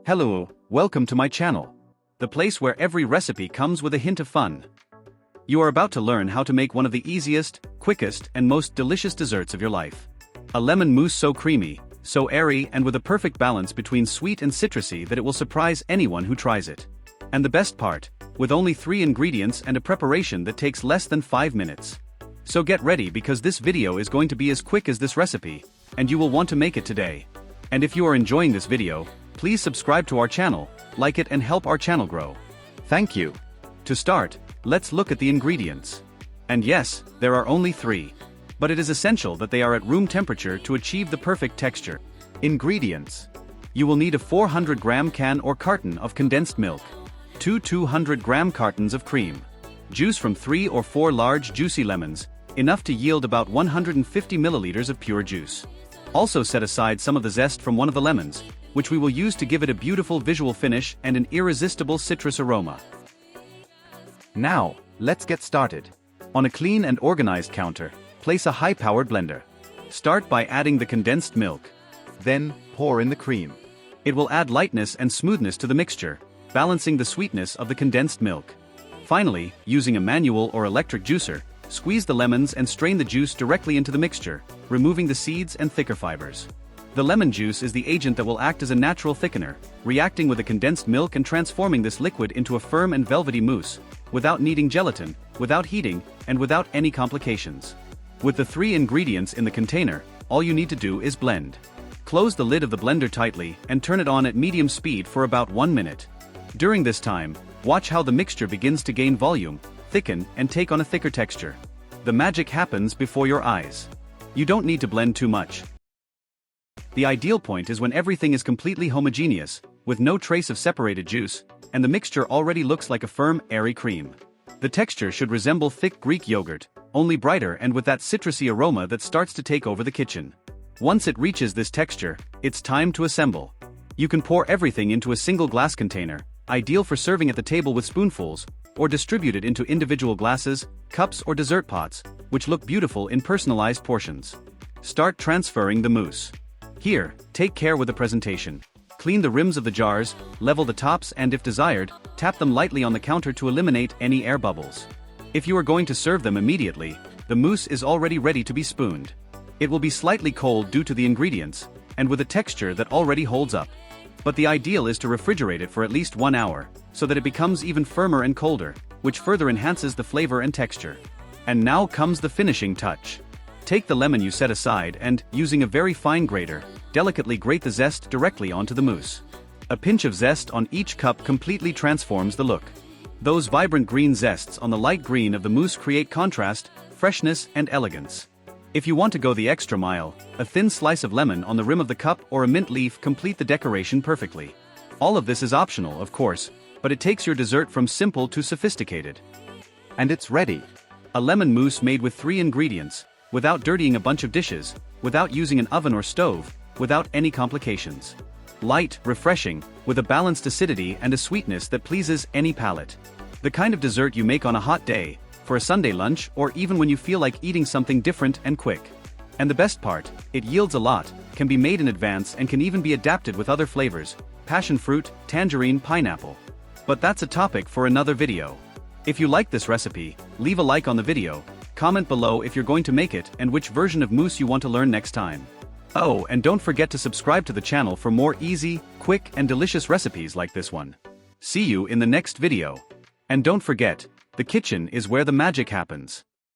Hello, welcome to my channel. The place where every recipe comes with a hint of fun. You are about to learn how to make one of the easiest, quickest, and most delicious desserts of your life. A lemon mousse so creamy, so airy, and with a perfect balance between sweet and citrusy that it will surprise anyone who tries it. And the best part, with only 3 ingredients and a preparation that takes less than 5 minutes. So get ready because this video is going to be as quick as this recipe, and you will want to make it today. And if you are enjoying this video, please subscribe to our channel, like it and help our channel grow. Thank you. To start, let's look at the ingredients. And yes, there are only 3. But it is essential that they are at room temperature to achieve the perfect texture. Ingredients. You will need a 400-gram can or carton of condensed milk, 2 200-gram cartons of cream, juice from 3 or 4 large juicy lemons, enough to yield about 150 milliliters of pure juice. Also set aside some of the zest from one of the lemons, which we will use to give it a beautiful visual finish and an irresistible citrus aroma. Now, let's get started. On a clean and organized counter, place a high-powered blender. Start by adding the condensed milk. Then, pour in the cream. It will add lightness and smoothness to the mixture, balancing the sweetness of the condensed milk. Finally, using a manual or electric juicer, squeeze the lemons and strain the juice directly into the mixture, removing the seeds and thicker fibers. The lemon juice is the agent that will act as a natural thickener, reacting with the condensed milk and transforming this liquid into a firm and velvety mousse, without needing gelatin, without heating, and without any complications. With the 3 ingredients in the container, all you need to do is blend. Close the lid of the blender tightly and turn it on at medium speed for about 1 minute. During this time, watch how the mixture begins to gain volume, thicken, and take on a thicker texture. The magic happens before your eyes. You don't need to blend too much. The ideal point is when everything is completely homogeneous, with no trace of separated juice, and the mixture already looks like a firm, airy cream. The texture should resemble thick Greek yogurt, only brighter and with that citrusy aroma that starts to take over the kitchen. Once it reaches this texture, it's time to assemble. You can pour everything into a single glass container, ideal for serving at the table with spoonfuls, or distribute it into individual glasses, cups or dessert pots, which look beautiful in personalized portions. Start transferring the mousse. Here, take care with the presentation. Clean the rims of the jars, level the tops and if desired, tap them lightly on the counter to eliminate any air bubbles. If you are going to serve them immediately, the mousse is already ready to be spooned. It will be slightly cold due to the ingredients, and with a texture that already holds up. But the ideal is to refrigerate it for at least 1 hour, so that it becomes even firmer and colder, which further enhances the flavor and texture. And now comes the finishing touch. Take the lemon you set aside and, using a very fine grater, delicately grate the zest directly onto the mousse. A pinch of zest on each cup completely transforms the look. Those vibrant green zests on the light green of the mousse create contrast, freshness, and elegance. If you want to go the extra mile, a thin slice of lemon on the rim of the cup or a mint leaf complete the decoration perfectly. All of this is optional, of course, but it takes your dessert from simple to sophisticated. And it's ready. A lemon mousse made with 3 ingredients, without dirtying a bunch of dishes, without using an oven or stove, without any complications. Light, refreshing, with a balanced acidity and a sweetness that pleases any palate. The kind of dessert you make on a hot day, for a Sunday lunch, or even when you feel like eating something different and quick. And the best part, it yields a lot, can be made in advance and can even be adapted with other flavors, passion fruit, tangerine, pineapple. But that's a topic for another video. If you like this recipe, leave a like on the video, comment below if you're going to make it and which version of mousse you want to learn next time. Oh, and don't forget to subscribe to the channel for more easy, quick, and delicious recipes like this one. See you in the next video. And don't forget, the kitchen is where the magic happens.